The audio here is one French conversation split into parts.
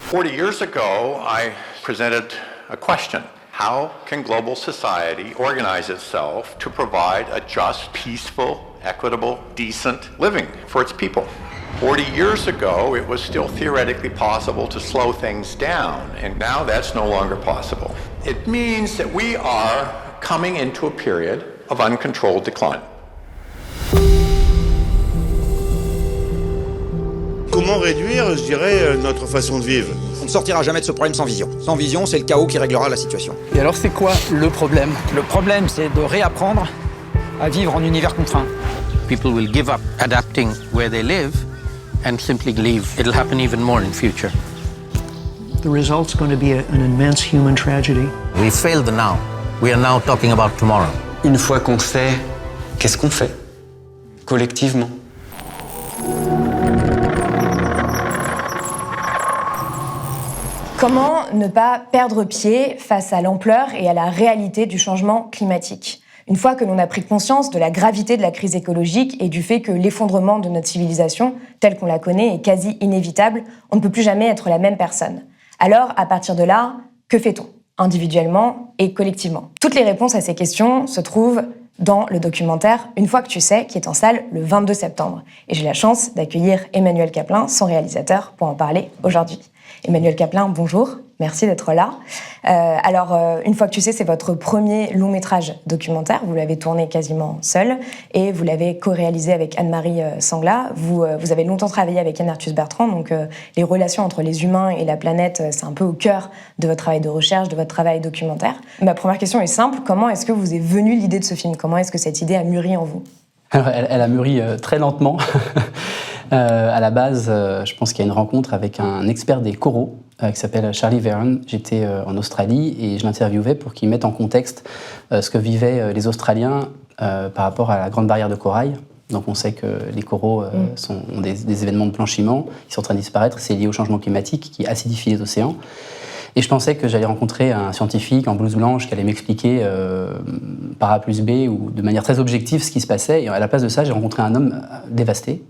40 years ago, I presented a question. How can global society organize itself to provide a just, peaceful, equitable, decent living for its people? 40 years ago, it was still theoretically possible to slow things down, and now that's no longer possible. It means that we are coming into a period of uncontrolled decline. Comment réduire, je dirais, notre façon de vivre? On ne sortira jamais de ce problème sans vision. Sans vision, c'est le chaos qui réglera la situation. Et alors, c'est quoi le problème? Le problème, c'est de réapprendre à vivre en univers contraint. People will give up adapting where they live and simply leave. It'll happen even more in future. The result's going to be an immense human tragedy. We failed the now. We are now talking about tomorrow. Une fois qu'on sait, qu'est-ce qu'on fait? Collectivement. Comment ne pas perdre pied face à l'ampleur et à la réalité du changement climatique? Une fois que l'on a pris conscience de la gravité de la crise écologique et du fait que l'effondrement de notre civilisation, telle qu'on la connaît, est quasi inévitable, on ne peut plus jamais être la même personne. Alors, à partir de là, que fait-on, individuellement et collectivement? Toutes les réponses à ces questions se trouvent dans le documentaire Une fois que tu sais, qui est en salle le 22 septembre. Et j'ai la chance d'accueillir Emmanuel Caplin, son réalisateur, pour en parler aujourd'hui. Emmanuel Caplin, bonjour, merci d'être là. Une fois que tu sais, c'est votre premier long-métrage documentaire, vous l'avez tourné quasiment seul, et vous l'avez co-réalisé avec Anne-Marie Sangla. Vous avez longtemps travaillé avec Yann Arthus-Bertrand, donc les relations entre les humains et la planète, c'est un peu au cœur de votre travail de recherche, de votre travail documentaire. Ma première question est simple, comment est-ce que vous est venue l'idée de ce film? Comment est-ce que cette idée a mûri en vous? Alors, elle a mûri très lentement. À la base, je pense qu'il y a une rencontre avec un expert des coraux qui s'appelle Charlie Veron. J'étais en Australie et je l'interviewais pour qu'il mette en contexte ce que vivaient les Australiens par rapport à la Grande Barrière de Corail. Donc on sait que les coraux ont des événements de blanchiment qui sont en train de disparaître. C'est lié au changement climatique qui acidifie les océans. Et je pensais que j'allais rencontrer un scientifique en blouse blanche qui allait m'expliquer par A plus B ou de manière très objective ce qui se passait. Et à la place de ça, j'ai rencontré un homme dévasté.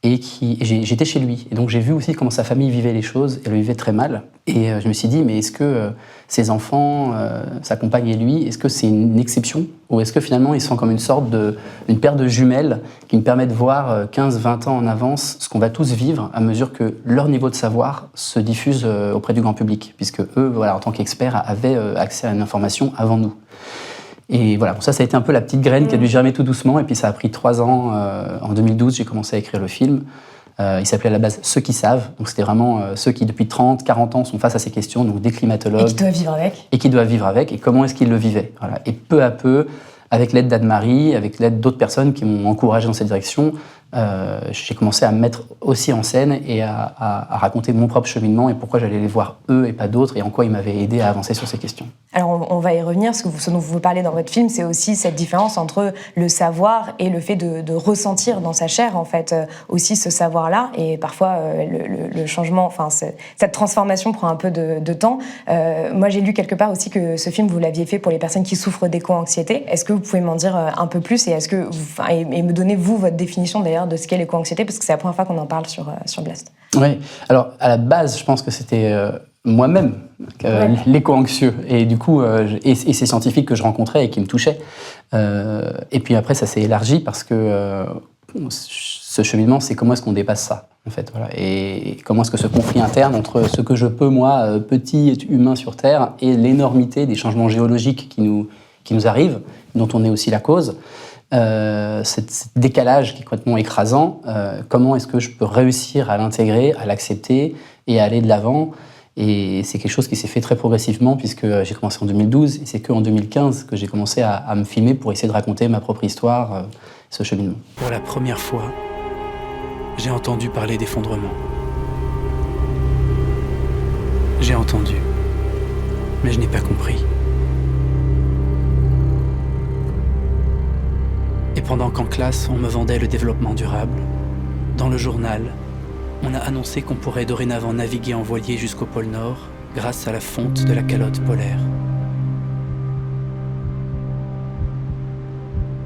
Et j'étais chez lui. Et donc j'ai vu aussi comment sa famille vivait les choses. Elle le vivait très mal. Et je me suis dit, mais est-ce que ses enfants, sa compagne et lui, est-ce que c'est une exception? Ou est-ce que finalement ils sont comme une paire de jumelles qui me permettent de voir 15-20 ans en avance ce qu'on va tous vivre à mesure que leur niveau de savoir se diffuse auprès du grand public, puisque eux, voilà, en tant qu'experts, avaient accès à une information avant nous. Et voilà, ça a été un peu la petite graine qui a dû germer tout doucement, et puis ça a pris 3 ans. En 2012, j'ai commencé à écrire le film. Il s'appelait à la base « Ceux qui savent », donc c'était vraiment ceux qui, depuis 30, 40 ans, sont face à ces questions, donc des climatologues. Et qui doivent vivre avec. Et qui doivent vivre avec, et comment est-ce qu'ils le vivaient. Voilà. Et peu à peu, avec l'aide d'Anne-Marie, avec l'aide d'autres personnes qui m'ont encouragé dans cette direction, j'ai commencé à me mettre aussi en scène et à raconter mon propre cheminement et pourquoi j'allais les voir eux et pas d'autres et en quoi ils m'avaient aidé à avancer sur ces questions. Alors on va y revenir, ce dont vous parlez dans votre film, c'est aussi cette différence entre le savoir et le fait de ressentir dans sa chair, en fait, aussi ce savoir-là. Et parfois, le changement, enfin, cette transformation prend un peu de temps. Moi, j'ai lu quelque part aussi que ce film, vous l'aviez fait pour les personnes qui souffrent d'éco-anxiété. Est-ce que vous pouvez m'en dire un peu plus et me donner, vous, votre définition, d'ailleurs, de ce qu'est l'éco-anxiété, parce que c'est la première fois qu'on en parle sur Blast. Oui, alors à la base, je pense que c'était moi-même l'éco-anxieux, et du coup, et ces scientifiques que je rencontrais et qui me touchaient. Et puis après, ça s'est élargi parce que ce cheminement, c'est comment est-ce qu'on dépasse ça, en fait, voilà. Et comment est-ce que ce conflit interne entre ce que je peux, moi, petit humain sur Terre, et l'énormité des changements géologiques qui nous arrivent, dont on est aussi la cause, ce décalage qui est complètement écrasant, comment est-ce que je peux réussir à l'intégrer, à l'accepter et à aller de l'avant? Et c'est quelque chose qui s'est fait très progressivement puisque j'ai commencé en 2012 et c'est qu'en 2015 que j'ai commencé à me filmer pour essayer de raconter ma propre histoire, ce cheminement. Pour la première fois, j'ai entendu parler d'effondrement. J'ai entendu, mais je n'ai pas compris. Et pendant qu'en classe, on me vendait le développement durable, dans le journal, on a annoncé qu'on pourrait dorénavant naviguer en voilier jusqu'au pôle Nord grâce à la fonte de la calotte polaire.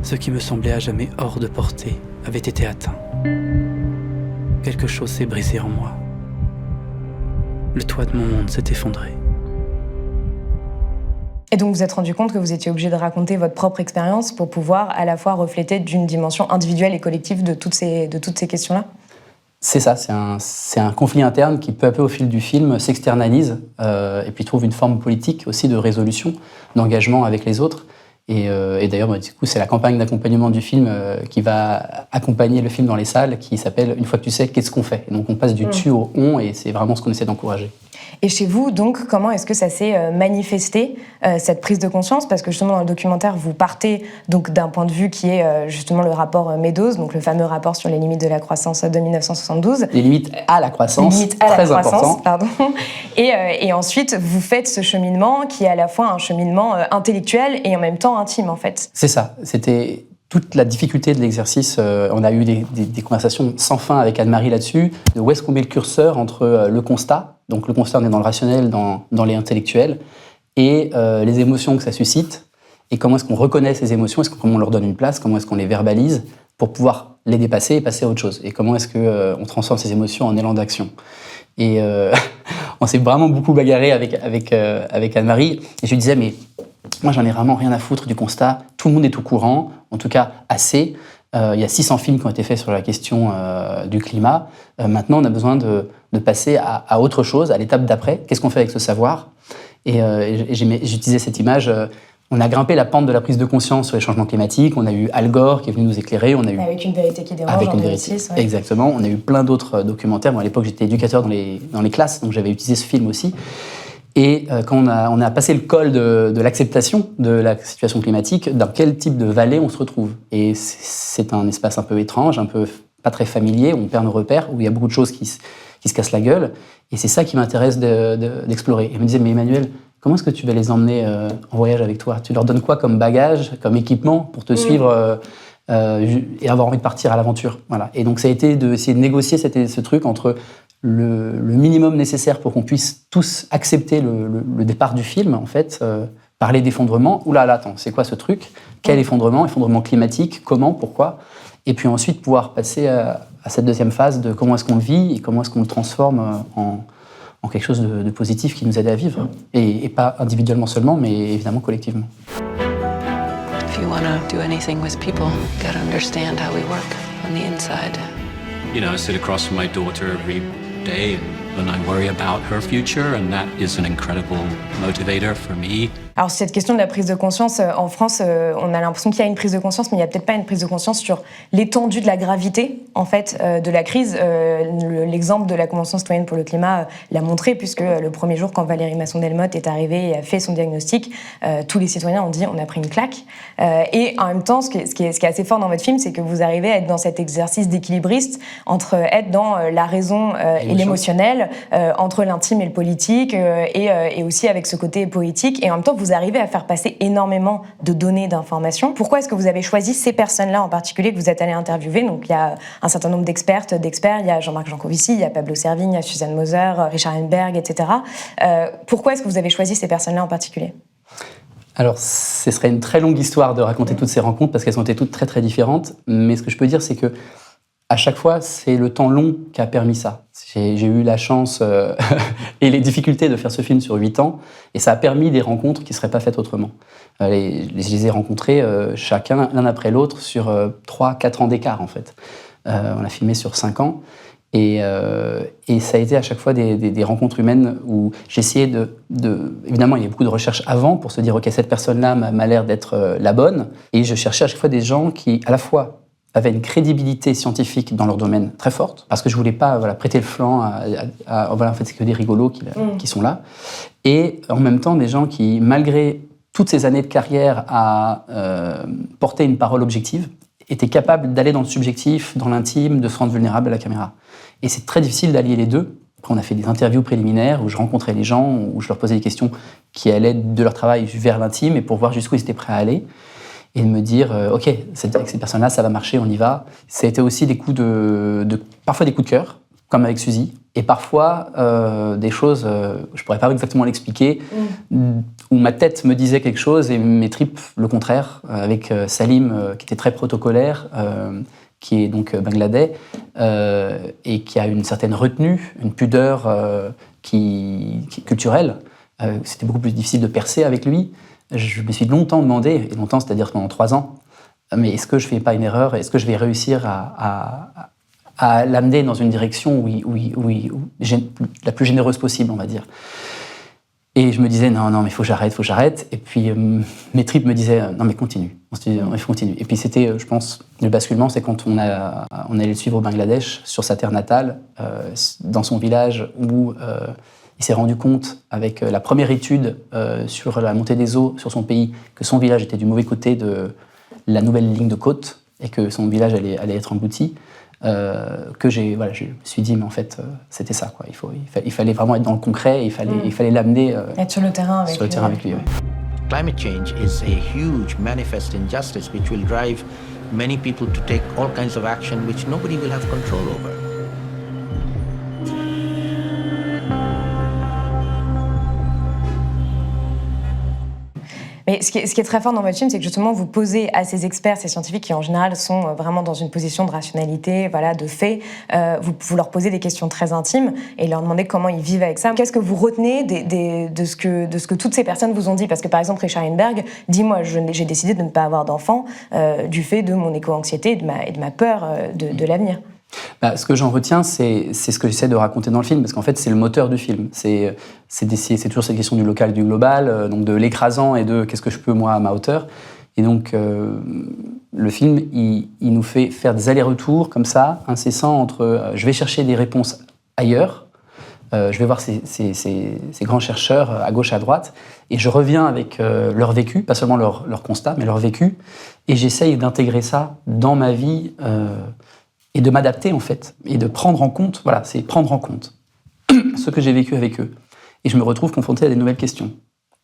Ce qui me semblait à jamais hors de portée avait été atteint. Quelque chose s'est brisé en moi. le toit de mon monde s'est effondré. Et donc vous vous êtes rendu compte que vous étiez obligé de raconter votre propre expérience pour pouvoir à la fois refléter d'une dimension individuelle et collective de toutes ces questions-là ? C'est ça, c'est un conflit interne qui peu à peu au fil du film s'externalise et puis trouve une forme politique aussi de résolution, d'engagement avec les autres. Et d'ailleurs, du coup, c'est la campagne d'accompagnement du film qui va accompagner le film dans les salles, qui s'appelle « Une fois que tu sais, qu'est-ce qu'on fait ?» Et donc on passe du tu au on, et c'est vraiment ce qu'on essaie d'encourager. Et chez vous, donc, comment est-ce que ça s'est manifesté, cette prise de conscience ? Parce que justement, dans le documentaire, vous partez donc, d'un point de vue qui est justement le rapport Meadows, donc le fameux rapport sur les limites de la croissance de 1972. Les limites à la croissance, très important. Pardon. Et ensuite, vous faites ce cheminement qui est à la fois un cheminement intellectuel et en même temps intime, en fait. C'est ça. C'était toute la difficulté de l'exercice. On a eu des conversations sans fin avec Anne-Marie là-dessus, de où est-ce qu'on met le curseur entre le constat, donc le constat on est dans le rationnel, dans les intellectuels, et les émotions que ça suscite, et comment est-ce qu'on reconnaît ces émotions, comment on leur donne une place, comment est-ce qu'on les verbalise pour pouvoir les dépasser et passer à autre chose, et comment est-ce qu'on transforme ces émotions en élan d'action. Et on s'est vraiment beaucoup bagarré avec Anne-Marie, et je lui disais, mais moi j'en ai vraiment rien à foutre du constat, tout le monde est au courant, en tout cas assez. Il y a 600 films qui ont été faits sur la question du climat. Maintenant, on a besoin de passer à autre chose, à l'étape d'après. Qu'est-ce qu'on fait avec ce savoir ? Et j'utilisais cette image. On a grimpé la pente de la prise de conscience sur les changements climatiques. On a eu Al Gore qui est venu nous éclairer. On a eu avec Une vérité qui dérange. Avec Une vérité, ouais. Exactement. On a eu plein d'autres documentaires. Moi, à l'époque, j'étais éducateur dans les classes, donc j'avais utilisé ce film aussi. Et quand on a passé le col de l'acceptation de la situation climatique, dans quel type de vallée on se retrouve ? Et c'est un espace un peu étrange, un peu pas très familier, où on perd nos repères, où il y a beaucoup de choses qui se cassent la gueule. Et c'est ça qui m'intéresse d'explorer. Et il me disait, mais Emmanuel, comment est-ce que tu vas les emmener en voyage avec toi ? Tu leur donnes quoi comme bagage, comme équipement pour te suivre et avoir envie de partir à l'aventure ? Voilà. Et donc ça a été d'essayer de négocier ce truc entre le minimum nécessaire pour qu'on puisse tous accepter le départ du film, en fait, parler d'effondrement. Ouh là, attends, c'est quoi ce truc ? Quel effondrement ? Effondrement climatique ? Comment ? Pourquoi ? Et puis ensuite pouvoir passer à cette deuxième phase de comment est-ce qu'on le vit et comment est-ce qu'on le transforme en quelque chose de positif qui nous aide à vivre. Et pas individuellement seulement, mais évidemment collectivement. If you want to do anything with people, you gotta understand how we work on the inside. You know, I sit across from my daughter every day and I worry about her future, and that is an incredible motivator for me. Alors cette question de la prise de conscience, en France, on a l'impression qu'il y a une prise de conscience, mais il n'y a peut-être pas une prise de conscience sur l'étendue de la gravité, en fait, de la crise. L'exemple de la Convention citoyenne pour le climat l'a montré, puisque le premier jour, quand Valérie Masson-Delmotte est arrivée et a fait son diagnostic, tous les citoyens ont dit « on a pris une claque ». Et en même temps, ce qui est assez fort dans votre film, c'est que vous arrivez à être dans cet exercice d'équilibriste entre être dans la raison et l'émotionnel, entre l'intime et le politique, et aussi avec ce côté poétique. Et en même temps, vous arrivez à faire passer énormément de données, d'informations. Pourquoi est-ce que vous avez choisi ces personnes-là en particulier que vous êtes allé interviewer ? Donc il y a un certain nombre d'experts, il y a Jean-Marc Jancovici, il y a Pablo Servigne, il y a Suzanne Moser, Richard Henberg, etc. Pourquoi est-ce que vous avez choisi ces personnes-là en particulier ? Alors, ce serait une très longue histoire de raconter toutes ces rencontres parce qu'elles ont été toutes très très différentes. Mais ce que je peux dire, c'est que à chaque fois, c'est le temps long qui a permis ça. J'ai eu la chance et les difficultés de faire ce film sur 8 ans, et ça a permis des rencontres qui ne seraient pas faites autrement. Je les ai rencontrés chacun, l'un après l'autre, sur 3-4 ans d'écart, en fait. On a filmé sur 5 ans, et ça a été à chaque fois des rencontres humaines où j'essayais évidemment, il y a beaucoup de recherches avant pour se dire « Ok, cette personne-là m'a l'air d'être la bonne », et je cherchais à chaque fois des gens qui, à la fois, avaient une crédibilité scientifique dans leur domaine très forte, parce que je voulais pas prêter le flanc en fait, c'est que des rigolos qui sont là. Et en même temps, des gens qui, malgré toutes ces années de carrière à porter une parole objective, étaient capables d'aller dans le subjectif, dans l'intime, de se rendre vulnérable à la caméra. Et c'est très difficile d'allier les deux. Après, on a fait des interviews préliminaires où je rencontrais les gens, où je leur posais des questions qui allaient de leur travail vers l'intime, et pour voir jusqu'où ils étaient prêts à aller. Et de me dire, OK, avec ces personnes-là, ça va marcher, on y va. Ça a été aussi des coups parfois des coups de cœur, comme avec Suzy, et parfois des choses, je ne pourrais pas exactement l'expliquer, où ma tête me disait quelque chose et mes tripes le contraire, avec Salim, qui était très protocolaire, qui est donc bangladais, et qui a une certaine retenue, une pudeur culturel. C'était beaucoup plus difficile de percer avec lui. Je me suis longtemps demandé, et longtemps, c'est-à-dire pendant 3 ans, mais est-ce que je ne fais pas une erreur? Est-ce que je vais réussir à l'amener dans une direction la plus généreuse possible, on va dire? Et je me disais, non, mais il faut que j'arrête. Et puis, mes tripes me disaient, non, mais continue. On se disait, il faut continuer. Et puis, c'était, je pense, le basculement, c'est quand on allait le suivre au Bangladesh, sur sa terre natale, dans son village, où il s'est rendu compte, avec la première étude sur la montée des eaux sur son pays, que son village était du mauvais côté de la nouvelle ligne de côte, et que son village allait être englouti. Que je me suis dit, mais en fait, c'était ça, quoi. Il fallait vraiment être dans le concret, il fallait l'amener être sur le terrain avec lui. Ouais. Climate change is a huge manifest injustice which will drive many people to take all kinds of action which nobody will have control over. Mais ce qui est très fort dans votre film, c'est que justement vous posez à ces experts, ces scientifiques qui en général sont vraiment dans une position de rationalité, de fait, vous leur posez des questions très intimes et leur demandez comment ils vivent avec ça. Qu'est-ce que vous retenez de ce que toutes ces personnes vous ont dit? Parce que par exemple Richard Heinberg dit, moi j'ai décidé de ne pas avoir d'enfant du fait de mon éco-anxiété et de ma peur de l'avenir. Ce que j'en retiens, c'est ce que j'essaie de raconter dans le film, parce qu'en fait, c'est le moteur du film. C'est toujours cette question du local et du global, donc de l'écrasant et de qu'est-ce que je peux, moi, à ma hauteur. Et donc, le film, il nous fait faire des allers-retours, comme ça, incessants, entre je vais chercher des réponses ailleurs, je vais voir ces grands chercheurs à gauche, à droite, et je reviens avec leur vécu, pas seulement leur constat, mais leur vécu, et j'essaye d'intégrer ça dans ma vie, et de m'adapter, en fait, et de prendre en compte, c'est prendre en compte ce que j'ai vécu avec eux. Et je me retrouve confronté à des nouvelles questions.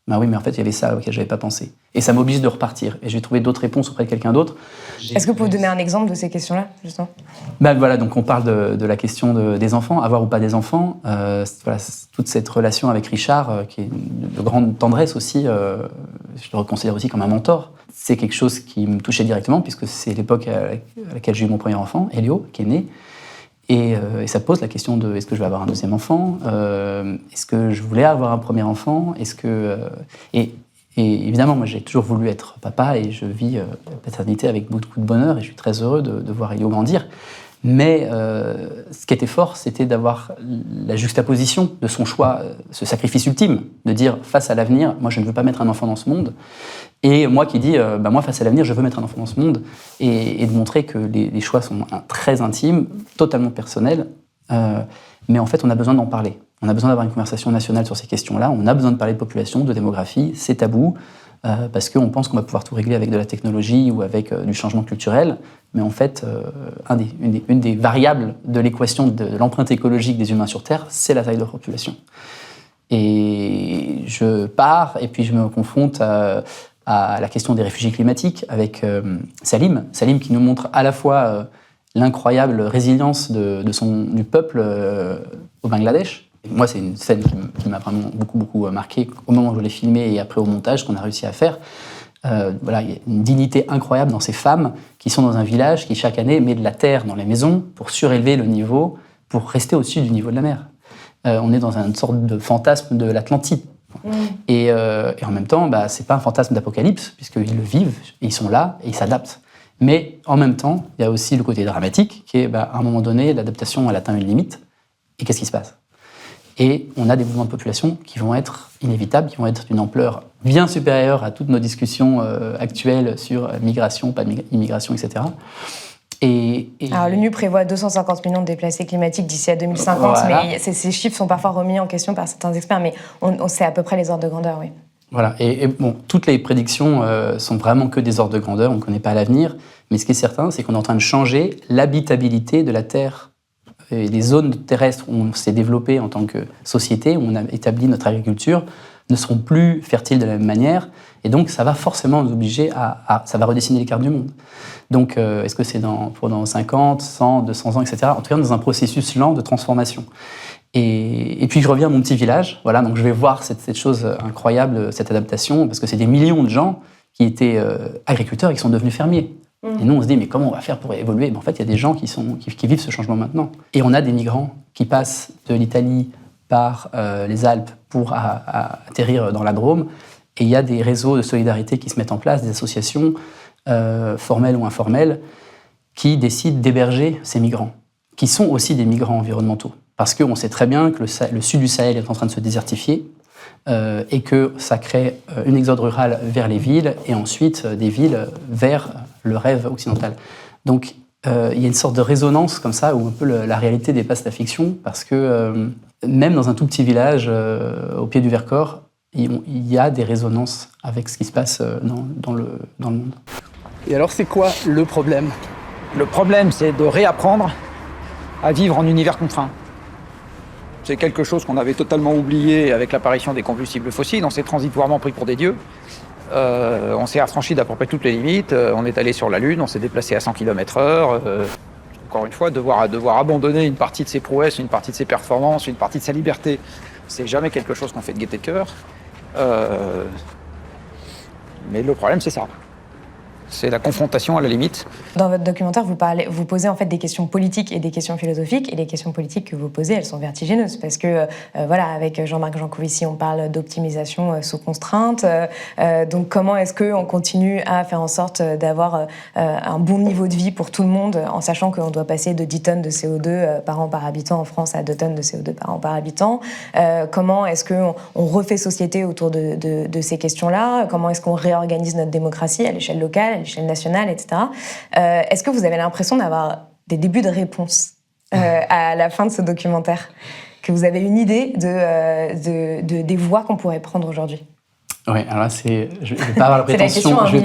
Oui, mais en fait, il y avait ça auquel je n'avais pas pensé. Et ça m'oblige de repartir. Et je vais trouver d'autres réponses auprès de quelqu'un d'autre. Est-ce que vous pouvez donner un exemple de ces questions-là, justement? Donc on parle de la question des enfants, avoir ou pas des enfants. Toute cette relation avec Richard, qui est de grande tendresse aussi, je le considère aussi comme un mentor. C'est quelque chose qui me touchait directement, puisque c'est l'époque à laquelle j'ai eu mon premier enfant, Elio, qui est né. Et ça pose la question de est-ce que je vais avoir un deuxième enfant, est-ce que je voulais avoir un premier enfant, et évidemment, moi j'ai toujours voulu être papa et je vis la paternité avec beaucoup de bonheur et je suis très heureux de voir Elio grandir. Mais ce qui était fort, c'était d'avoir la juxtaposition de son choix, ce sacrifice ultime, de dire face à l'avenir, moi je ne veux pas mettre un enfant dans ce monde. Et moi qui dis, moi face à l'avenir, je veux mettre un enfant dans ce monde. Et de montrer que les choix sont très intimes, totalement personnels. Mais en fait, on a besoin d'en parler. On a besoin d'avoir une conversation nationale sur ces questions-là. On a besoin de parler de population, de démographie. C'est tabou. Parce qu'on pense qu'on va pouvoir tout régler avec de la technologie ou avec du changement culturel. Mais en fait, une des variables de l'équation de l'empreinte écologique des humains sur Terre, c'est la taille de la population. Et je pars et puis je me confronte à la question des réfugiés climatiques avec Salim qui nous montre à la fois l'incroyable résilience du peuple au Bangladesh. Et moi, c'est une scène qui m'a vraiment beaucoup marqué au moment où je l'ai filmé et après au montage qu'on a réussi à faire. Il y a une dignité incroyable dans ces femmes qui sont dans un village qui, chaque année, met de la terre dans les maisons pour surélever le niveau, pour rester au-dessus du niveau de la mer. On est dans une sorte de fantasme de l'Atlantide. Et en même temps, c'est pas un fantasme d'apocalypse, puisqu'ils le vivent, ils sont là et ils s'adaptent. Mais en même temps, il y a aussi le côté dramatique, qui est, à un moment donné, l'adaptation, elle atteint une limite. Et qu'est-ce qui se passe ? Et on a des mouvements de population qui vont être inévitables, qui vont être d'une ampleur bien supérieure à toutes nos discussions actuelles sur migration, pas d'immigration, etc. Alors l'ONU prévoit 250 millions de déplacés climatiques d'ici à 2050, voilà. Mais ces chiffres sont parfois remis en question par certains experts, mais on sait à peu près les ordres de grandeur, oui. Voilà, et toutes les prédictions sont vraiment que des ordres de grandeur, on ne connaît pas l'avenir, mais ce qui est certain, c'est qu'on est en train de changer l'habitabilité de la Terre. Et les zones terrestres où on s'est développé en tant que société, où on a établi notre agriculture, ne seront plus fertiles de la même manière, et donc ça va forcément nous obliger ça va redessiner les cartes du monde. Donc est-ce que c'est dans 50, 100, 200 ans, etc. En tout cas, dans un processus lent de transformation. Et puis je reviens à mon petit village, voilà, donc je vais voir cette chose incroyable, cette adaptation, parce que c'est des millions de gens qui étaient agriculteurs et qui sont devenus fermiers. Et nous, on se dit, mais comment on va faire pour évoluer ? En fait, il y a des gens qui vivent ce changement maintenant. Et on a des migrants qui passent de l'Italie par les Alpes pour atterrir dans la Drôme. Et il y a des réseaux de solidarité qui se mettent en place, des associations formelles ou informelles, qui décident d'héberger ces migrants, qui sont aussi des migrants environnementaux. Parce qu'on sait très bien que le sud du Sahel est en train de se désertifier et que ça crée une exode rurale vers les villes et ensuite des villes vers le rêve occidental. Donc il y a une sorte de résonance comme ça où un peu la réalité dépasse la fiction parce que même dans un tout petit village au pied du Vercors, il y a des résonances avec ce qui se passe dans le monde. Et alors, c'est quoi le problème ? Le problème, c'est de réapprendre à vivre en univers contraint. C'est quelque chose qu'on avait totalement oublié avec l'apparition des combustibles fossiles. On s'est transitoirement pris pour des dieux. On s'est affranchi d'à peu près toutes les limites. On est allé sur la Lune, on s'est déplacé à 100 km/h. Encore une fois, devoir abandonner une partie de ses prouesses, une partie de ses performances, une partie de sa liberté, c'est jamais quelque chose qu'on fait de gaieté de cœur. Mais le problème, c'est ça. C'est la confrontation à la limite. Dans votre documentaire, vous posez en fait des questions politiques et des questions philosophiques. Et les questions politiques que vous posez, elles sont vertigineuses. Parce que, avec Jean-Marc Jancovici, on parle d'optimisation sous contrainte. Donc, comment est-ce qu'on continue à faire en sorte d'avoir un bon niveau de vie pour tout le monde, en sachant qu'on doit passer de 10 tonnes de CO2 par an par habitant en France à 2 tonnes de CO2 par an par habitant? Comment est-ce qu'on refait société autour de ces questions-là? Comment est-ce qu'on réorganise notre démocratie à l'échelle locale, à l'échelle nationale, etc. Est-ce que vous avez l'impression d'avoir des débuts de réponse à la fin de ce documentaire? Que vous avez une idée des voies qu'on pourrait prendre aujourd'hui? Oui, alors là, je vais pas avoir la prétention, je vais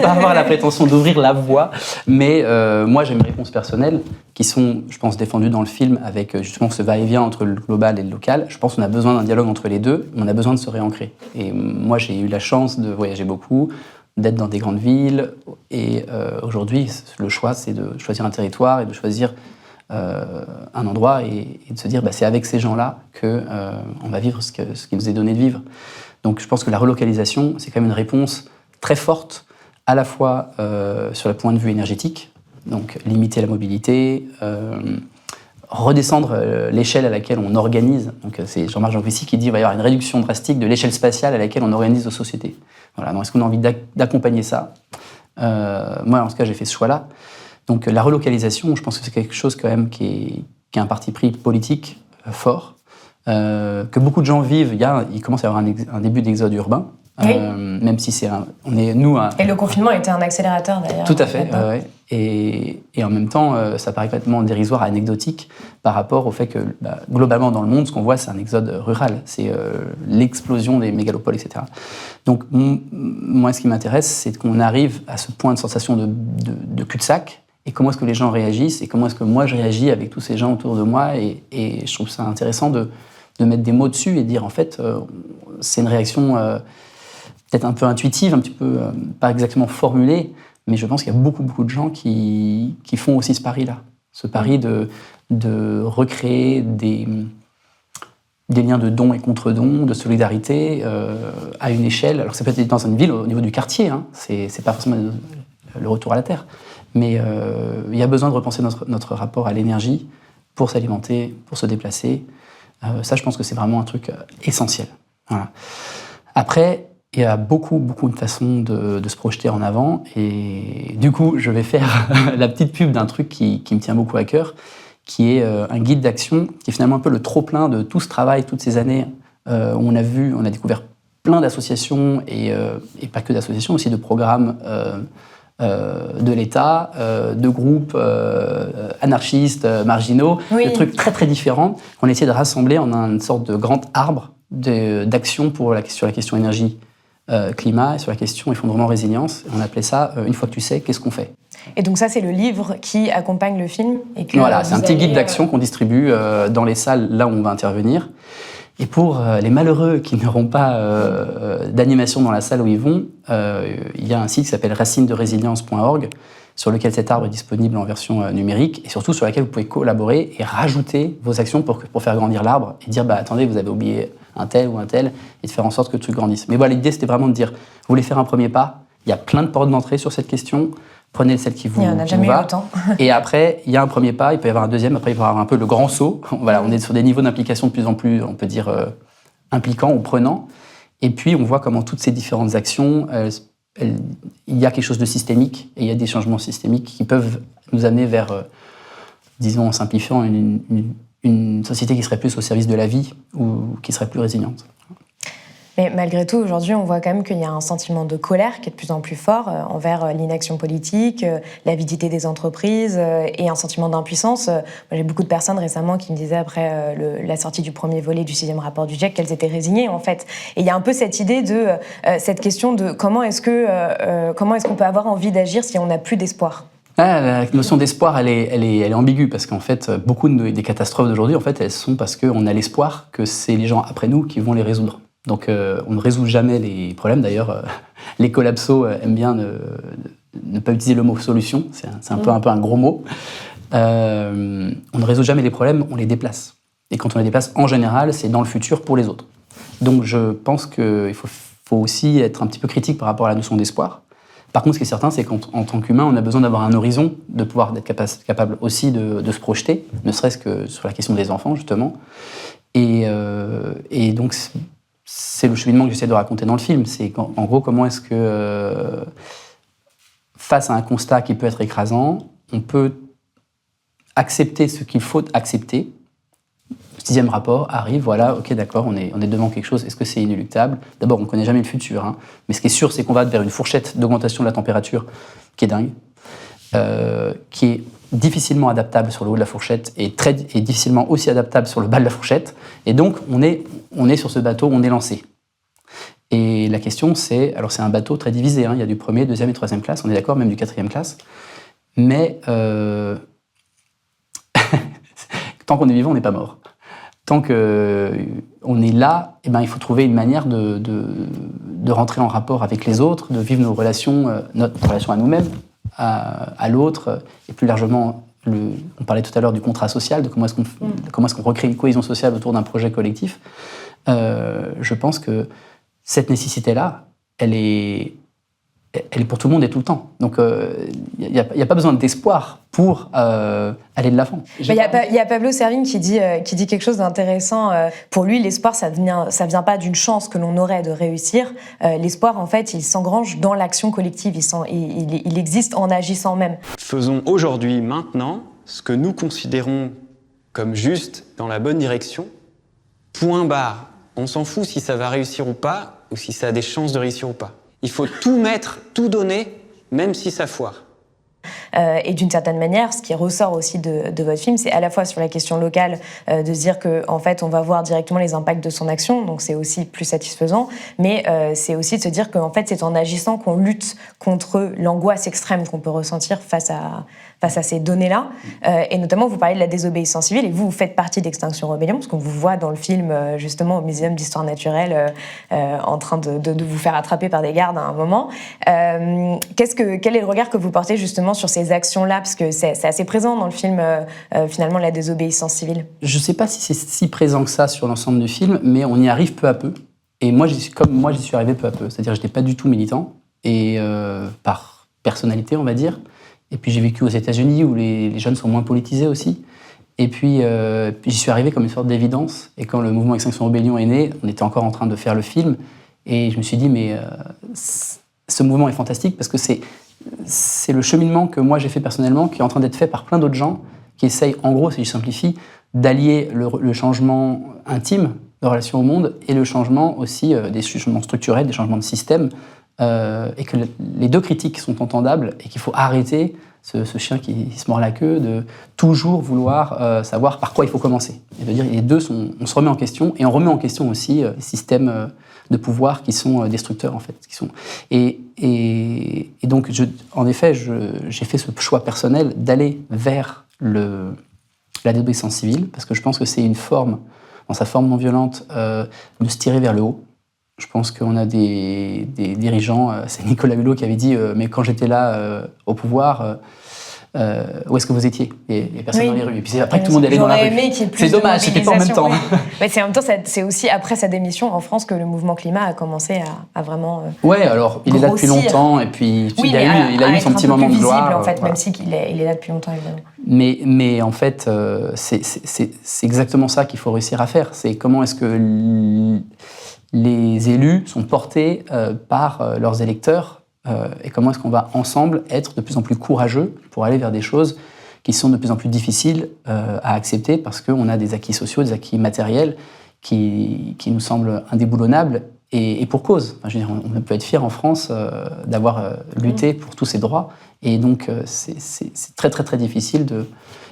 pas avoir la prétention d'ouvrir la voie, mais moi j'ai mes réponses personnelles qui sont, je pense, défendues dans le film avec justement ce va-et-vient entre le global et le local. Je pense qu'on a besoin d'un dialogue entre les deux, mais on a besoin de se réancrer. Et moi, j'ai eu la chance de voyager beaucoup, d'être dans des grandes villes, et aujourd'hui, le choix, c'est de choisir un territoire et de choisir un endroit et de se dire, c'est avec ces gens-là qu'on va vivre ce qui nous est donné de vivre. Donc je pense que la relocalisation, c'est quand même une réponse très forte, à la fois sur le point de vue énergétique, donc limiter la mobilité, redescendre l'échelle à laquelle on organise. Donc c'est Jean-Marc Jancovici qui dit qu'il va y avoir une réduction drastique de l'échelle spatiale à laquelle on organise nos sociétés. Voilà, donc est-ce qu'on a envie d'accompagner ça? Moi, en tout cas, j'ai fait ce choix-là. Donc la relocalisation, je pense que c'est quelque chose quand même qui est un parti pris politique fort, que beaucoup de gens vivent. Il commence à y avoir un début d'exode urbain, oui. Même si Et le confinement a été un accélérateur d'ailleurs. Tout à fait, et en même temps, ça paraît complètement dérisoire, anecdotique, par rapport au fait que, globalement dans le monde, ce qu'on voit, c'est un exode rural, c'est l'explosion des mégalopoles, etc. Donc, moi, ce qui m'intéresse, c'est qu'on arrive à ce point de sensation de cul-de-sac, et comment est-ce que les gens réagissent, et comment est-ce que moi je réagis avec tous ces gens autour de moi, et je trouve ça intéressant de mettre des mots dessus et de dire, en fait, c'est une réaction peut-être un peu intuitive, un petit peu pas exactement formulée, mais je pense qu'il y a beaucoup de gens qui font aussi ce pari-là. Ce pari de recréer des liens de dons et contre-dons, de solidarité à une échelle. Alors ça peut être dans une ville, au niveau du quartier, hein, c'est pas forcément le retour à la terre, mais il y a besoin de repenser notre rapport à l'énergie pour s'alimenter, pour se déplacer. Ça, je pense que c'est vraiment un truc essentiel. Voilà. Après, il y a beaucoup de façons de se projeter en avant, et du coup, je vais faire la petite pub d'un truc qui me tient beaucoup à cœur, qui est un guide d'action, qui est finalement un peu le trop-plein de tout ce travail, toutes ces années où on a découvert plein d'associations, et pas que d'associations, aussi de programmes de l'État, de groupes anarchistes, marginaux, oui. De trucs très différents, qu'on a essayé de rassembler en une sorte de grand arbre d'action sur la question énergie, climat, et sur la question effondrement résilience. On appelait ça une fois que tu sais, qu'est-ce qu'on fait? Et donc ça, c'est le livre qui accompagne le film, et que voilà, c'est un petit guide d'action qu'on distribue dans les salles là où on va intervenir. Et pour les malheureux qui n'auront pas d'animation dans la salle où ils vont, il y a un site qui s'appelle racinesderésilience.org, sur lequel cet arbre est disponible en version numérique, et surtout sur laquelle vous pouvez collaborer et rajouter vos actions pour faire grandir l'arbre, et dire attendez, vous avez oublié un tel ou un tel, et de faire en sorte que le truc grandisse. Mais voilà, l'idée c'était vraiment de dire, vous voulez faire un premier pas, il y a plein de portes d'entrée sur cette question, Prenez celle qui vous, Il y en a qui jamais vous eu va. autant. Et après, il y a un premier pas, il peut y avoir un deuxième, après il peut y avoir un peu le grand saut. Voilà, on est sur des niveaux d'implication de plus en plus, on peut dire, impliquants ou prenants. Et puis, on voit comment toutes ces différentes actions, il y a quelque chose de systémique, et il y a des changements systémiques qui peuvent nous amener vers, disons en simplifiant, une société qui serait plus au service de la vie ou qui serait plus résiliente. Mais malgré tout, aujourd'hui, on voit quand même qu'il y a un sentiment de colère qui est de plus en plus fort envers l'inaction politique, l'avidité des entreprises et un sentiment d'impuissance. Moi, j'ai beaucoup de personnes récemment qui me disaient après la sortie du premier volet du 6e rapport du GIEC qu'elles étaient résignées, en fait. Et il y a un peu cette idée de cette question de comment est-ce qu'on peut avoir envie d'agir si on n'a plus d'espoir. La notion d'espoir, elle est ambiguë parce qu'en fait, beaucoup des catastrophes d'aujourd'hui, en fait, elles sont parce qu'on a l'espoir que c'est les gens après nous qui vont les résoudre. Donc, on ne résout jamais les problèmes. D'ailleurs, les collapsos aiment bien ne pas utiliser le mot solution. C'est un peu un gros mot. On ne résout jamais les problèmes, on les déplace. Et quand on les déplace, en général, c'est dans le futur pour les autres. Donc, je pense qu'il faut aussi être un petit peu critique par rapport à la notion d'espoir. Par contre, ce qui est certain, c'est qu'en tant qu'humain, on a besoin d'avoir un horizon, de pouvoir être capable aussi de se projeter, ne serait-ce que sur la question des enfants, justement. Et donc, c'est le cheminement que j'essaie de raconter dans le film. C'est en gros, comment est-ce que, face à un constat qui peut être écrasant, on peut accepter ce qu'il faut accepter. Le 6e rapport arrive, voilà, ok, d'accord, on est devant quelque chose. Est-ce que c'est inéluctable? D'abord, on ne connaît jamais le futur, hein, mais ce qui est sûr, c'est qu'on va vers une fourchette d'augmentation de la température qui est dingue, qui est difficilement adaptable sur le haut de la fourchette et difficilement aussi adaptable sur le bas de la fourchette. Et donc, on est sur ce bateau, on est lancé. Et la question, c'est un bateau très divisé, hein, il y a du 1er, 2e et 3e classe, on est d'accord, même du 4e classe. Mais tant qu'on est vivant, on n'est pas mort. Tant qu'on est là, eh ben, il faut trouver une manière de rentrer en rapport avec les autres, de vivre nos relations, notre relation à nous-mêmes, à l'autre, et plus largement, on parlait tout à l'heure du contrat social, de comment est-ce qu'on recrée une cohésion sociale autour d'un projet collectif. Je pense que cette nécessité-là, elle est pour tout le monde et tout le temps. Donc, il n'y a pas besoin d'espoir pour aller de l'avant. Il y a Pablo Servigne qui dit quelque chose d'intéressant. Pour lui, l'espoir, ça vient pas d'une chance que l'on aurait de réussir. L'espoir, en fait, il s'engrange dans l'action collective. Il existe en agissant même. Faisons aujourd'hui, maintenant, ce que nous considérons comme juste dans la bonne direction. Point barre. On s'en fout si ça va réussir ou pas, ou si ça a des chances de réussir ou pas. Il faut tout mettre, tout donner, même si ça foire. Et d'une certaine manière, ce qui ressort aussi de votre film, c'est à la fois sur la question locale, de se dire qu'en fait, on va voir directement les impacts de son action, donc c'est aussi plus satisfaisant, mais c'est aussi de se dire qu'en fait, c'est en agissant qu'on lutte contre l'angoisse extrême qu'on peut ressentir face à ces données-là. Et notamment, vous parlez de la désobéissance civile, et vous faites partie d'Extinction Rebellion, parce qu'on vous voit dans le film, justement, au Muséum d'Histoire Naturelle, en train de vous faire attraper par des gardes à un moment. Quel est le regard que vous portez justement sur ces actions-là, parce que c'est assez présent dans le film, finalement, la désobéissance civile. Je ne sais pas si c'est si présent que ça sur l'ensemble du film, mais on y arrive peu à peu. Et moi, j'y suis arrivé peu à peu. C'est-à-dire que je n'étais pas du tout militant, et par personnalité, on va dire. Et puis j'ai vécu aux États-Unis, où les jeunes sont moins politisés aussi. Et puis j'y suis arrivé comme une sorte d'évidence. Et quand le mouvement Extinction Rebellion est né, on était encore en train de faire le film. Et je me suis dit, mais ce mouvement est fantastique, parce que c'est le cheminement que moi j'ai fait personnellement, qui est en train d'être fait par plein d'autres gens, qui essayent, en gros, si je simplifie, d'allier le changement intime de relation au monde et le changement aussi des changements structurels, des changements de système, et que les deux critiques sont entendables et qu'il faut arrêter ce chien qui se mord la queue de toujours vouloir savoir par quoi il faut commencer. Et de dire, les deux, on se remet en question, et on remet en question aussi les systèmes de pouvoir qui sont destructeurs, en fait. Et donc, en effet, j'ai fait ce choix personnel d'aller vers la désobéissance civile, parce que je pense que c'est une forme, dans sa forme non violente, de se tirer vers le haut. Je pense qu'on a des dirigeants, c'est Nicolas Hulot qui avait dit « mais quand j'étais là au pouvoir, où est-ce que vous étiez ? Et personne Oui. dans les rues. Et puis c'est après que tout le monde est allé dans la J'aurais rue. aimé qu'il y ait plus C'est de dommage, c'était pas en même temps. mobilisation, oui. Mais en même temps, c'est aussi après sa démission en France que le mouvement climat a commencé à vraiment. Ouais, alors il est là depuis grossir. longtemps et puis Oui, il a eu son petit moment de gloire. Visible, en fait, voilà. même si il est là depuis longtemps, évidemment. Mais en fait, c'est exactement ça qu'il faut réussir à faire. C'est comment est-ce que les élus sont portés par leurs électeurs et comment est-ce qu'on va ensemble être de plus en plus courageux pour aller vers des choses qui sont de plus en plus difficiles à accepter parce qu'on a des acquis sociaux, des acquis matériels qui nous semblent indéboulonnables et pour cause. Enfin, je veux dire, on peut être fier en France d'avoir lutté pour tous ces droits et donc c'est très très très difficile de...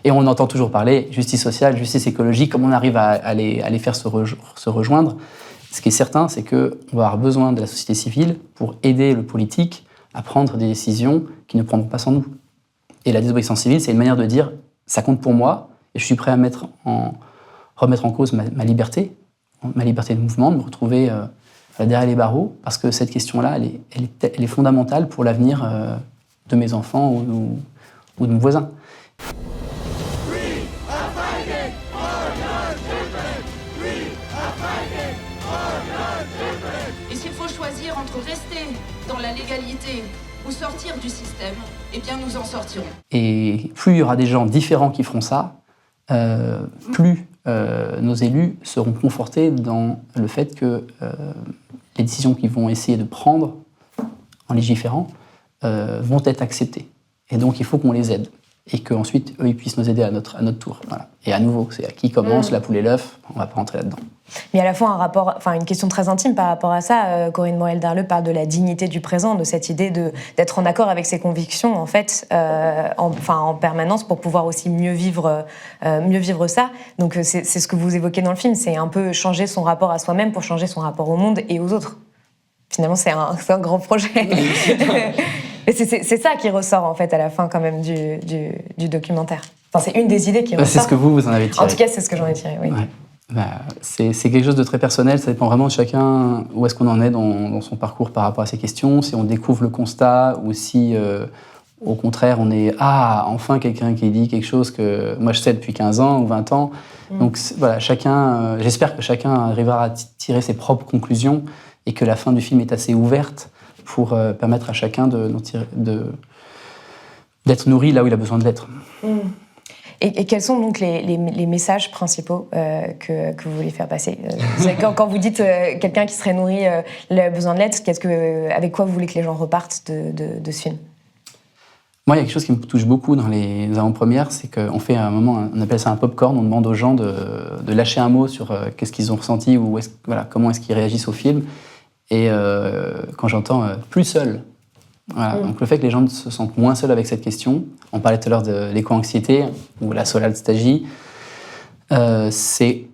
Et on entend toujours parler justice sociale, justice écologique, comment on arrive à les faire se rejoindre. Ce qui est certain, c'est qu'on va avoir besoin de la société civile pour aider le politique à prendre des décisions qui ne prendront pas sans nous. Et la désobéissance civile, c'est une manière de dire « ça compte pour moi et je suis prêt à remettre en cause ma liberté de mouvement, de me retrouver derrière les barreaux, parce que cette question-là, elle est fondamentale pour l'avenir de mes enfants ou de mon voisin. » Et s'il faut choisir entre rester dans la légalité ou sortir du système, eh bien nous en sortirons. Et plus il y aura des gens différents qui feront ça, plus nos élus seront confortés dans le fait que les décisions qu'ils vont essayer de prendre en légiférant vont être acceptées. Et donc il faut qu'on les aide. Et qu'ensuite, eux, ils puissent nous aider à notre tour. Voilà. Et à nouveau, c'est à qui commence, la poule et l'œuf, on ne va pas rentrer là-dedans. Mais à la fois une question très intime par rapport à ça. Corinne Morel-Darleux parle de la dignité du présent, de cette idée d'être en accord avec ses convictions, en fait, en permanence pour pouvoir aussi mieux vivre ça. Donc c'est ce que vous évoquez dans le film, c'est un peu changer son rapport à soi-même pour changer son rapport au monde et aux autres. Finalement, c'est un grand projet. Mais c'est ça qui ressort, en fait, à la fin, quand même, du documentaire. Enfin, c'est une des idées qui ressort. C'est ce que vous en avez tiré. En tout cas, c'est ce que j'en ai tiré, oui. Ouais. C'est quelque chose de très personnel, ça dépend vraiment de chacun où est-ce qu'on en est dans son parcours par rapport à ces questions, si on découvre le constat ou si, au contraire, on est « Ah, enfin quelqu'un qui dit quelque chose que moi je sais depuis 15 ans ou 20 ans ». Donc voilà, j'espère que chacun arrivera à tirer ses propres conclusions et que la fin du film est assez ouverte pour permettre à chacun d'être nourri là où il a besoin de l'être. Et quels sont donc les messages principaux que vous voulez faire passer quand vous dites quelqu'un qui serait nourri, il a besoin de l'être, avec quoi vous voulez que les gens repartent de ce film ? Moi, il y a quelque chose qui me touche beaucoup dans les avant-premières, c'est qu'on fait à un moment, on appelle ça un popcorn, on demande aux gens de lâcher un mot sur qu'est-ce qu'ils ont ressenti ou comment est-ce qu'ils réagissent au film. Et quand j'entends « plus seul », voilà. Donc le fait que les gens se sentent moins seuls avec cette question, on parlait tout à l'heure de l'éco-anxiété ou la solalstalgie, c'est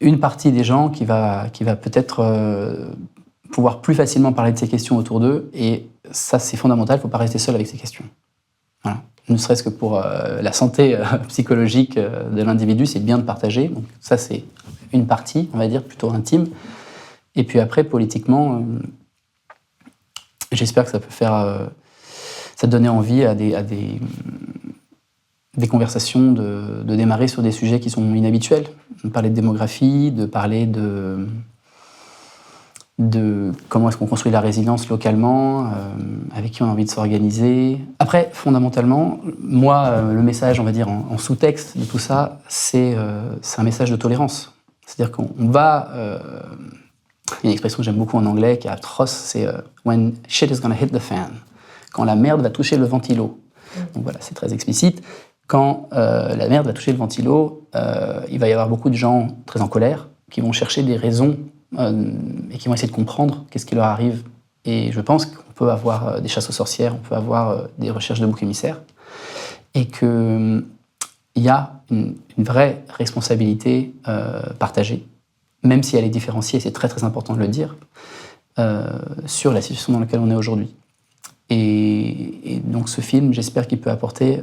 une partie des gens qui va peut-être pouvoir plus facilement parler de ces questions autour d'eux, et ça c'est fondamental, il ne faut pas rester seul avec ces questions. Voilà. Ne serait-ce que pour la santé psychologique de l'individu, c'est bien de partager, donc ça c'est une partie, on va dire, plutôt intime. Et puis après, politiquement, j'espère que ça peut ça donner envie à des conversations de démarrer sur des sujets qui sont inhabituels. De parler de démographie, de parler de comment est-ce qu'on construit la résilience localement, avec qui on a envie de s'organiser. Après, fondamentalement, moi, le message, on va dire, en sous-texte de tout ça, c'est un message de tolérance. C'est-à-dire qu'on va... Il y a une expression que j'aime beaucoup en anglais, qui est atroce, c'est « when shit is gonna hit the fan », quand la merde va toucher le ventilo. Donc voilà, c'est très explicite. Quand la merde va toucher le ventilo, il va y avoir beaucoup de gens très en colère, qui vont chercher des raisons et qui vont essayer de comprendre qu'est-ce qui leur arrive. Et je pense qu'on peut avoir des chasses aux sorcières, on peut avoir des recherches de boucs émissaires, et qu'il y a une vraie responsabilité partagée, même si elle est différenciée, c'est très très important de le dire, sur la situation dans laquelle on est aujourd'hui. Et donc ce film, j'espère qu'il peut apporter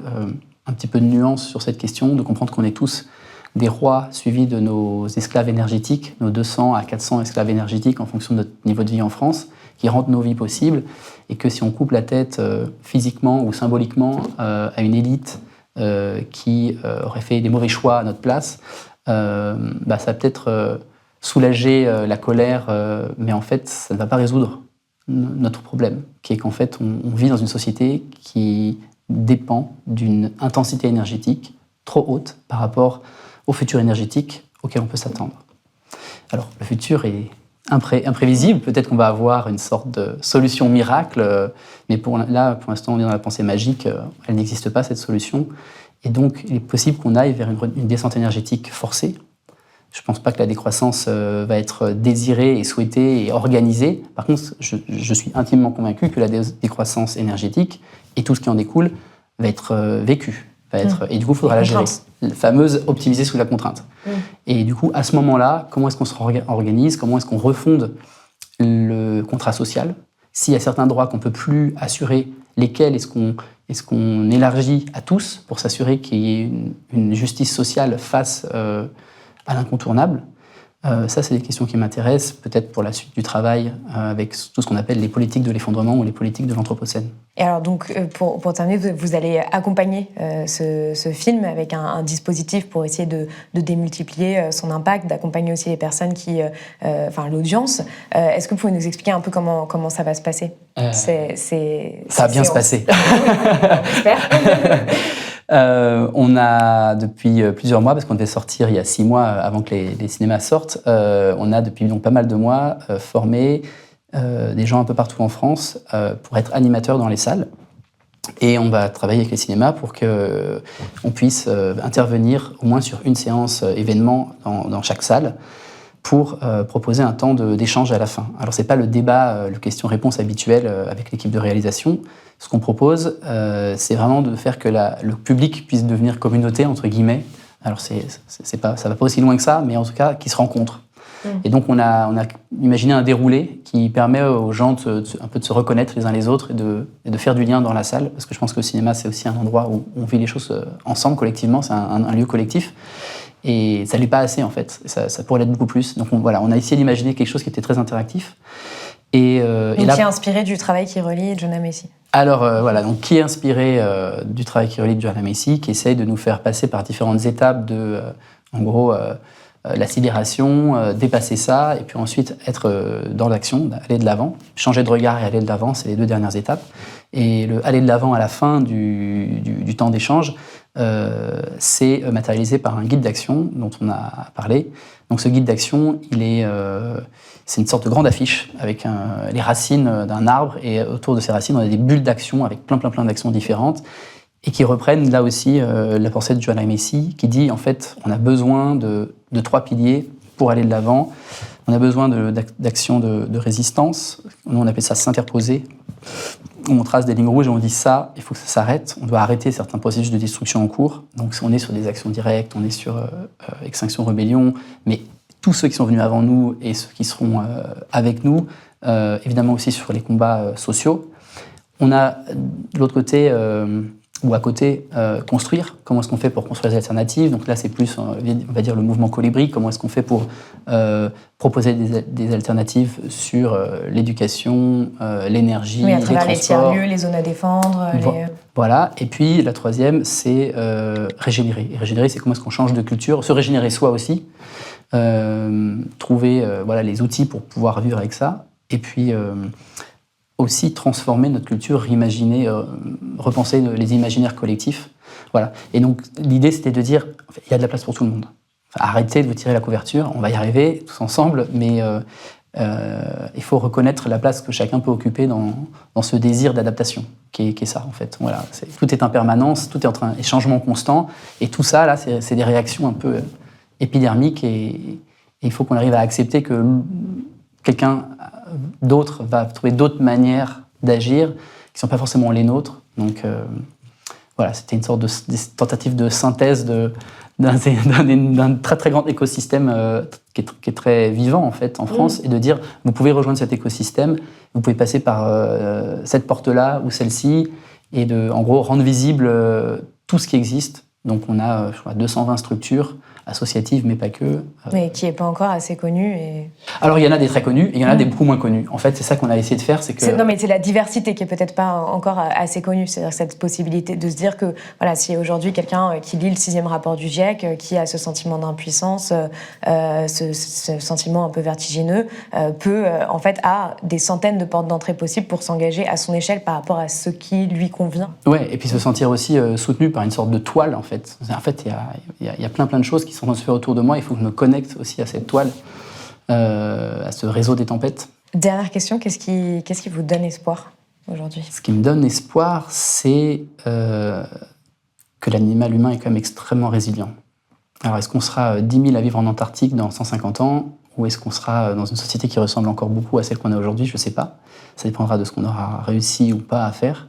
un petit peu de nuance sur cette question, de comprendre qu'on est tous des rois suivis de nos esclaves énergétiques, nos 200 à 400 esclaves énergétiques en fonction de notre niveau de vie en France, qui rendent nos vies possibles, et que si on coupe la tête physiquement ou symboliquement à une élite qui aurait fait des mauvais choix à notre place, ça va peut-être soulager la colère, mais en fait, ça ne va pas résoudre notre problème, qui est qu'en fait, on vit dans une société qui dépend d'une intensité énergétique trop haute par rapport au futur énergétique auquel on peut s'attendre. Alors, le futur est imprévisible, peut-être qu'on va avoir une sorte de solution miracle, mais pour l'instant, on est dans la pensée magique, elle n'existe pas, cette solution, et donc il est possible qu'on aille vers une descente énergétique forcée. Je ne pense pas que la décroissance va être désirée et souhaitée et organisée. Par contre, je suis intimement convaincu que la décroissance énergétique et tout ce qui en découle va être vécu. Et du coup, il faudra la gérer. La fameuse optimiser sous la contrainte. Et du coup, à ce moment-là, comment est-ce qu'on se organise? Comment est-ce qu'on refonde le contrat social? S'il y a certains droits qu'on ne peut plus assurer, lesquels est-ce qu'on élargit à tous pour s'assurer qu'il y ait une justice sociale face à l'incontournable? Ça, c'est des questions qui m'intéressent, peut-être pour la suite du travail, avec tout ce qu'on appelle les politiques de l'effondrement ou les politiques de l'anthropocène. Et alors, donc, pour terminer, vous allez accompagner ce film avec un dispositif pour essayer de démultiplier son impact, d'accompagner aussi les personnes l'audience. Est-ce que vous pouvez nous expliquer un peu comment ça va se passer? Ça va bien se passer. On a depuis plusieurs mois, parce qu'on devait sortir il y a 6 mois avant que les cinémas sortent, on a depuis donc pas mal de mois formé des gens un peu partout en France pour être animateurs dans les salles. Et on va travailler avec les cinémas pour qu'on puisse intervenir au moins sur une séance événement dans chaque salle pour proposer un temps d'échange à la fin. Alors c'est pas le débat, le question-réponse habituel avec l'équipe de réalisation. Ce qu'on propose, c'est vraiment de faire que le public puisse devenir communauté, entre guillemets. Alors ça va pas aussi loin que ça, mais en tout cas, qu'ils se rencontrent. Et donc on a imaginé un déroulé qui permet aux gens un peu de se reconnaître les uns les autres et de faire du lien dans la salle, parce que je pense que le cinéma, c'est aussi un endroit où on vit les choses ensemble, collectivement, c'est un lieu collectif. Et ça ne l'est pas assez, en fait. Ça pourrait l'être beaucoup plus. Donc on a essayé d'imaginer quelque chose qui était très interactif. Qui est inspiré du travail qui relie Jonah Macy. Alors donc qui est inspiré du travail qui relie Jonah Macy, qui essaye de nous faire passer par différentes étapes la sidération, dépasser ça, et puis ensuite être dans l'action, aller de l'avant, changer de regard et aller de l'avant, c'est les 2 dernières étapes. Et le aller de l'avant à la fin du temps d'échange, c'est matérialisé par un guide d'action dont on a parlé. Donc ce guide d'action, c'est une sorte de grande affiche avec les racines d'un arbre, et autour de ces racines, on a des bulles d'action avec plein d'actions différentes, et qui reprennent là aussi la pensée de Jonah Macy, qui dit en fait on a besoin de 3 piliers pour aller de l'avant. On a besoin d'actions de résistance. Nous, on appelle ça s'interposer. On trace des lignes rouges et on dit ça, il faut que ça s'arrête. On doit arrêter certains processus de destruction en cours. Donc on est sur des actions directes, on est sur extinction, rébellion, mais tous ceux qui sont venus avant nous et ceux qui seront avec nous, évidemment aussi sur les combats sociaux. On a de l'autre côté, ou à côté, construire. Comment est-ce qu'on fait pour construire des alternatives? Donc là, c'est plus, on va dire, le mouvement colibri. Comment est-ce qu'on fait pour proposer des alternatives sur l'éducation, l'énergie, les transports. À travers les tiers-lieux, les zones à défendre. Voilà. Et puis, la troisième, c'est régénérer. Et régénérer, c'est comment est-ce qu'on change de culture, se régénérer soi aussi, trouver les outils pour pouvoir vivre avec ça. Et puis aussi transformer notre culture, réimaginer, repenser les imaginaires collectifs. Voilà. Et donc, l'idée, c'était de dire, il y a de la place pour tout le monde. Arrêtez de vous tirer la couverture, on va y arriver tous ensemble, mais il faut reconnaître la place que chacun peut occuper dans ce désir d'adaptation, qui est ça, en fait. Voilà. Tout est en permanence, tout est en changement constant, et tout ça, là, c'est des réactions un peu épidermiques, et il faut qu'on arrive à accepter que quelqu'un d'autre va trouver d'autres manières d'agir qui ne sont pas forcément les nôtres. Donc c'était une sorte de tentative de synthèse d'un très très grand écosystème qui est très vivant en fait en France, et de dire vous pouvez rejoindre cet écosystème, vous pouvez passer par cette porte-là ou celle-ci, et de en gros rendre visible tout ce qui existe. Donc on a 220 structures associative, mais pas que. Mais qui n'est pas encore assez connu. Et... Alors, il y en a des très connus, et il y en a des beaucoup moins connus. En fait, c'est ça qu'on a essayé de faire, c'est que... Non, mais c'est la diversité qui est peut-être pas encore assez connue. C'est-à-dire cette possibilité de se dire que, voilà, si aujourd'hui quelqu'un qui lit le 6e rapport du GIEC, qui a ce sentiment d'impuissance, ce sentiment un peu vertigineux, en fait, a des centaines de portes d'entrée possibles pour s'engager à son échelle par rapport à ce qui lui convient. Ouais, et puis se sentir aussi soutenu par une sorte de toile, en fait. En fait, il y a plein de choses qui sont en train de se faire autour de moi. Il faut que je me connecte aussi à cette toile, à ce réseau des tempêtes. Dernière question, qu'est-ce qui vous donne espoir aujourd'hui ? Ce qui me donne espoir, c'est que l'animal humain est quand même extrêmement résilient. Alors, est-ce qu'on sera 10 000 à vivre en Antarctique dans 150 ans, ou est-ce qu'on sera dans une société qui ressemble encore beaucoup à celle qu'on a aujourd'hui ? Je ne sais pas. Ça dépendra de ce qu'on aura réussi ou pas à faire.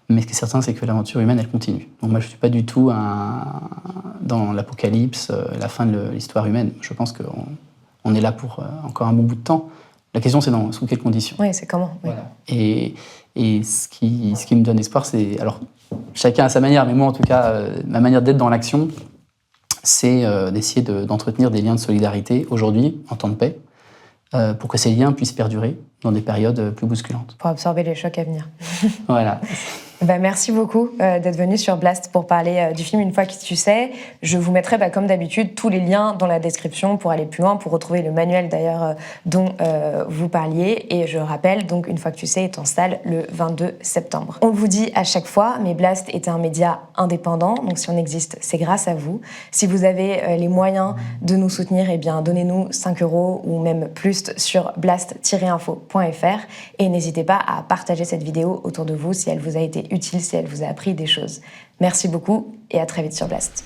Mais ce qui est certain, c'est que l'aventure humaine, elle continue. Donc moi, je ne suis pas du tout dans l'apocalypse, la fin de l'histoire humaine. Je pense qu'on est là pour encore un bon bout de temps. La question, c'est sous quelles conditions. Oui, c'est comment. Oui. Voilà. Et ce qui me donne espoir, c'est... Alors, chacun à sa manière, mais moi, en tout cas, ma manière d'être dans l'action, c'est d'essayer d'entretenir des liens de solidarité aujourd'hui, en temps de paix, pour que ces liens puissent perdurer dans des périodes plus bousculantes. Pour absorber les chocs à venir. Voilà. Merci beaucoup d'être venu sur Blast pour parler du film Une fois que tu sais. Je vous mettrai, comme d'habitude, tous les liens dans la description pour aller plus loin, pour retrouver le manuel d'ailleurs dont vous parliez. Et je rappelle, donc, Une fois que tu sais est en salle le 22 septembre. On vous dit à chaque fois, mais Blast est un média indépendant, donc si on existe, c'est grâce à vous. Si vous avez les moyens de nous soutenir, eh bien, donnez-nous 5 € ou même plus sur blast-info.fr et n'hésitez pas à partager cette vidéo autour de vous si elle vous a été utile, si elle vous a appris des choses. Merci beaucoup et à très vite sur Blast.